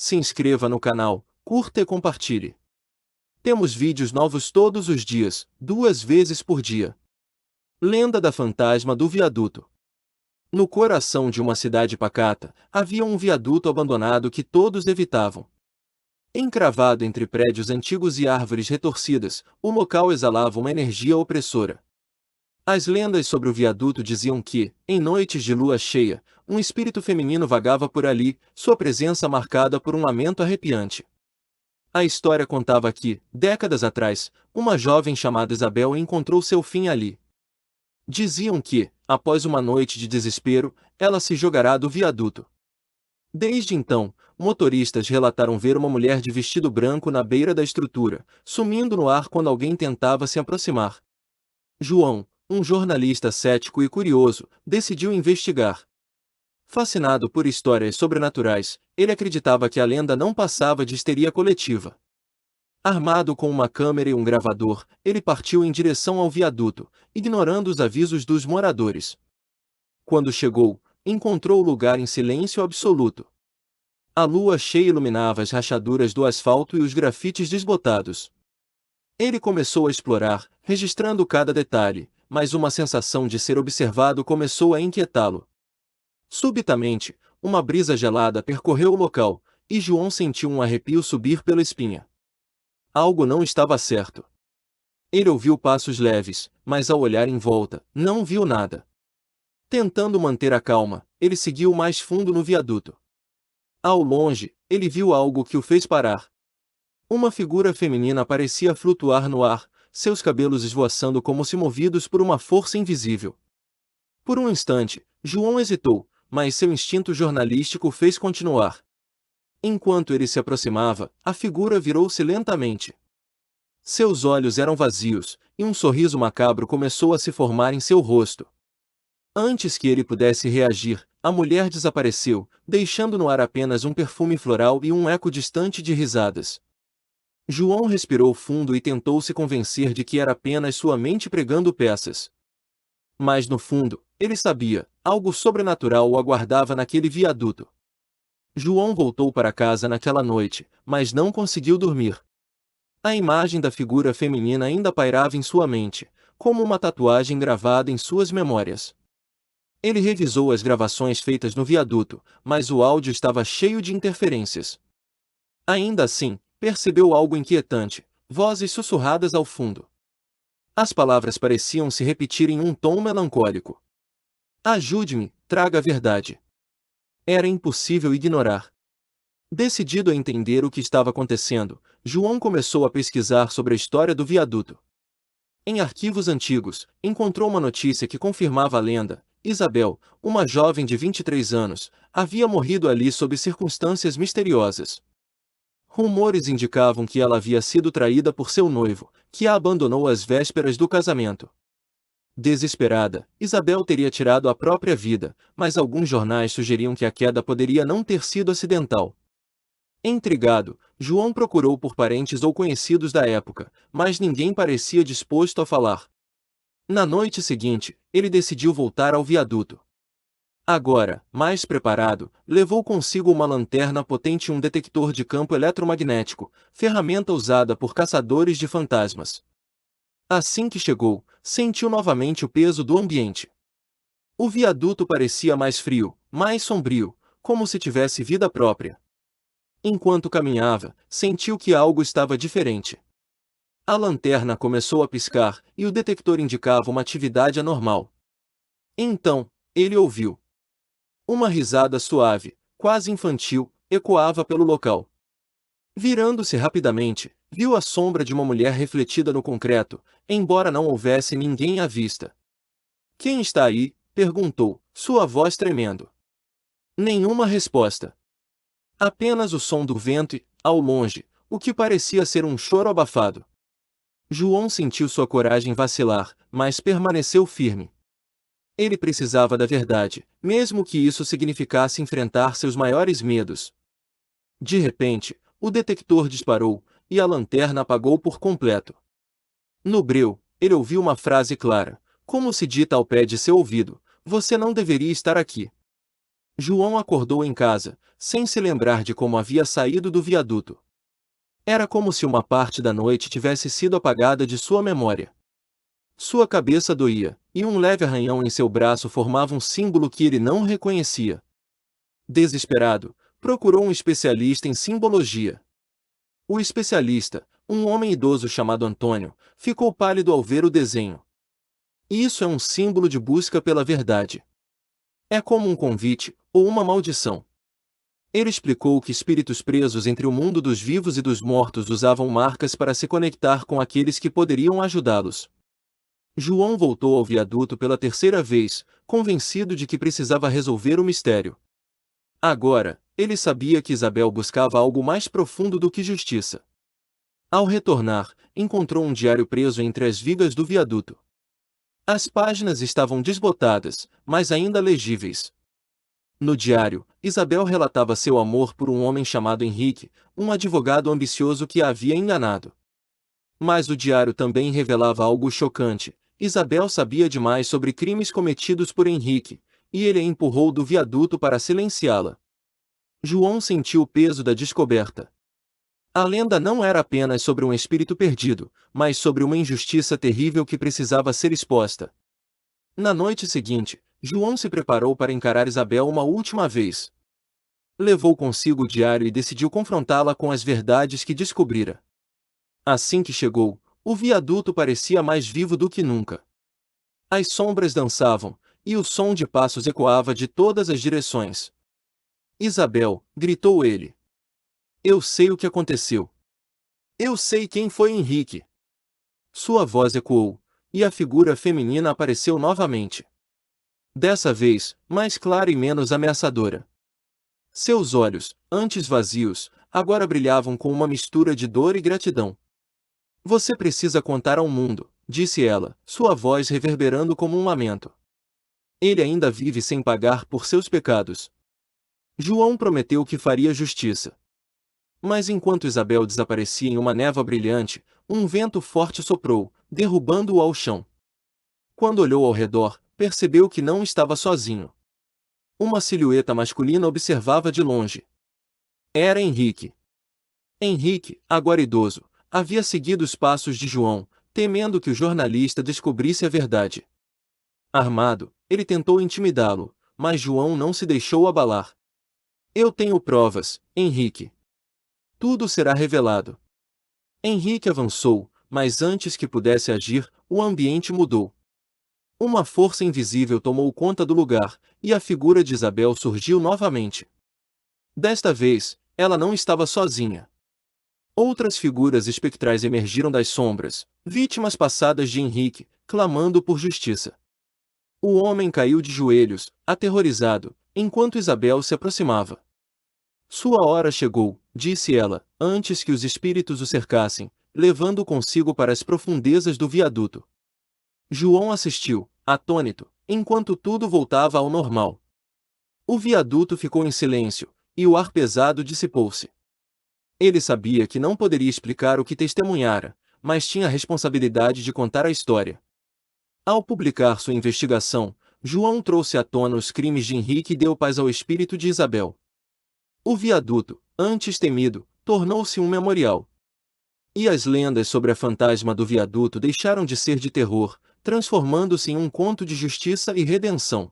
se inscreva no canal, curta e compartilhe. Temos vídeos novos todos os dias, 2 vezes por dia. Lenda da fantasma do viaduto. No coração de uma cidade pacata, havia um viaduto abandonado que todos evitavam. Encravado entre prédios antigos e árvores retorcidas, o local exalava uma energia opressora. As lendas sobre o viaduto diziam que, em noites de lua cheia, um espírito feminino vagava por ali, sua presença marcada por um lamento arrepiante. A história contava que, décadas atrás, uma jovem chamada Isabel encontrou seu fim ali. Diziam que, após uma noite de desespero, ela se jogará do viaduto. Desde então, motoristas relataram ver uma mulher de vestido branco na beira da estrutura, sumindo no ar quando alguém tentava se aproximar. João, um jornalista cético e curioso, decidiu investigar. Fascinado por histórias sobrenaturais, ele acreditava que a lenda não passava de histeria coletiva. Armado com uma câmera e um gravador, ele partiu em direção ao viaduto, ignorando os avisos dos moradores. Quando chegou, encontrou o lugar em silêncio absoluto. A lua cheia iluminava as rachaduras do asfalto e os grafites desbotados. Ele começou a explorar, registrando cada detalhe, mas uma sensação de ser observado começou a inquietá-lo. Subitamente, uma brisa gelada percorreu o local, e João sentiu um arrepio subir pela espinha. Algo não estava certo. Ele ouviu passos leves, mas ao olhar em volta, não viu nada. Tentando manter a calma, ele seguiu mais fundo no viaduto. Ao longe, ele viu algo que o fez parar. Uma figura feminina parecia flutuar no ar, seus cabelos esvoaçando como se movidos por uma força invisível. Por um instante, João hesitou, mas seu instinto jornalístico fez continuar. Enquanto ele se aproximava, a figura virou-se lentamente. Seus olhos eram vazios, e um sorriso macabro começou a se formar em seu rosto. Antes que ele pudesse reagir, a mulher desapareceu, deixando no ar apenas um perfume floral e um eco distante de risadas. João respirou fundo e tentou se convencer de que era apenas sua mente pregando peças. Mas no fundo, ele sabia, algo sobrenatural o aguardava naquele viaduto. João voltou para casa naquela noite, mas não conseguiu dormir. A imagem da figura feminina ainda pairava em sua mente, como uma tatuagem gravada em suas memórias. Ele revisou as gravações feitas no viaduto, mas o áudio estava cheio de interferências. Ainda assim, percebeu algo inquietante, vozes sussurradas ao fundo. As palavras pareciam se repetir em um tom melancólico. Ajude-me, traga a verdade. Era impossível ignorar. Decidido a entender o que estava acontecendo, João começou a pesquisar sobre a história do viaduto. Em arquivos antigos, encontrou uma notícia que confirmava a lenda. Isabel, uma jovem de 23 anos, havia morrido ali sob circunstâncias misteriosas. Rumores indicavam que ela havia sido traída por seu noivo, que a abandonou às vésperas do casamento. Desesperada, Isabel teria tirado a própria vida, mas alguns jornais sugeriam que a queda poderia não ter sido acidental. Intrigado, João procurou por parentes ou conhecidos da época, mas ninguém parecia disposto a falar. Na noite seguinte, ele decidiu voltar ao viaduto. Agora, mais preparado, levou consigo uma lanterna potente e um detector de campo eletromagnético, ferramenta usada por caçadores de fantasmas. Assim que chegou, sentiu novamente o peso do ambiente. O viaduto parecia mais frio, mais sombrio, como se tivesse vida própria. Enquanto caminhava, sentiu que algo estava diferente. A lanterna começou a piscar, e o detector indicava uma atividade anormal. Então, ele ouviu. Uma risada suave, quase infantil, ecoava pelo local. Virando-se rapidamente, viu a sombra de uma mulher refletida no concreto, embora não houvesse ninguém à vista. "Quem está aí?" perguntou, sua voz tremendo. Nenhuma resposta. Apenas o som do vento e, ao longe, o que parecia ser um choro abafado. João sentiu sua coragem vacilar, mas permaneceu firme. Ele precisava da verdade, mesmo que isso significasse enfrentar seus maiores medos. De repente, o detector disparou, e a lanterna apagou por completo. No breu, ele ouviu uma frase clara, como se dita ao pé de seu ouvido: "Você não deveria estar aqui." João acordou em casa, sem se lembrar de como havia saído do viaduto. Era como se uma parte da noite tivesse sido apagada de sua memória. Sua cabeça doía, e um leve arranhão em seu braço formava um símbolo que ele não reconhecia. Desesperado, procurou um especialista em simbologia. O especialista, um homem idoso chamado Antônio, ficou pálido ao ver o desenho. Isso é um símbolo de busca pela verdade. É como um convite, ou uma maldição. Ele explicou que espíritos presos entre o mundo dos vivos e dos mortos usavam marcas para se conectar com aqueles que poderiam ajudá-los. João voltou ao viaduto pela terceira vez, convencido de que precisava resolver o mistério. Agora, ele sabia que Isabel buscava algo mais profundo do que justiça. Ao retornar, encontrou um diário preso entre as vigas do viaduto. As páginas estavam desbotadas, mas ainda legíveis. No diário, Isabel relatava seu amor por um homem chamado Henrique, um advogado ambicioso que a havia enganado. Mas o diário também revelava algo chocante. Isabel sabia demais sobre crimes cometidos por Henrique, e ele a empurrou do viaduto para silenciá-la. João sentiu o peso da descoberta. A lenda não era apenas sobre um espírito perdido, mas sobre uma injustiça terrível que precisava ser exposta. Na noite seguinte, João se preparou para encarar Isabel uma última vez. Levou consigo o diário e decidiu confrontá-la com as verdades que descobrira. Assim que chegou, o viaduto parecia mais vivo do que nunca. As sombras dançavam, e o som de passos ecoava de todas as direções. Isabel, gritou ele. Eu sei o que aconteceu. Eu sei quem foi Henrique. Sua voz ecoou, e a figura feminina apareceu novamente. Dessa vez, mais clara e menos ameaçadora. Seus olhos, antes vazios, agora brilhavam com uma mistura de dor e gratidão. Você precisa contar ao mundo, disse ela, sua voz reverberando como um lamento. Ele ainda vive sem pagar por seus pecados. João prometeu que faria justiça. Mas enquanto Isabel desaparecia em uma névoa brilhante, um vento forte soprou, derrubando-o ao chão. Quando olhou ao redor, percebeu que não estava sozinho. Uma silhueta masculina observava de longe. Era Henrique. Henrique, agora idoso, havia seguido os passos de João, temendo que o jornalista descobrisse a verdade. Armado, ele tentou intimidá-lo, mas João não se deixou abalar. Eu tenho provas, Henrique. Tudo será revelado. Henrique avançou, mas antes que pudesse agir, o ambiente mudou. Uma força invisível tomou conta do lugar, e a figura de Isabel surgiu novamente. Desta vez, ela não estava sozinha. Outras figuras espectrais emergiram das sombras, vítimas passadas de Henrique, clamando por justiça. O homem caiu de joelhos, aterrorizado, enquanto Isabel se aproximava. Sua hora chegou, disse ela, antes que os espíritos o cercassem, levando-o consigo para as profundezas do viaduto. João assistiu, atônito, enquanto tudo voltava ao normal. O viaduto ficou em silêncio, e o ar pesado dissipou-se. Ele sabia que não poderia explicar o que testemunhara, mas tinha a responsabilidade de contar a história. Ao publicar sua investigação, João trouxe à tona os crimes de Henrique e deu paz ao espírito de Isabel. O viaduto, antes temido, tornou-se um memorial. E as lendas sobre a fantasma do viaduto deixaram de ser de terror, transformando-se em um conto de justiça e redenção.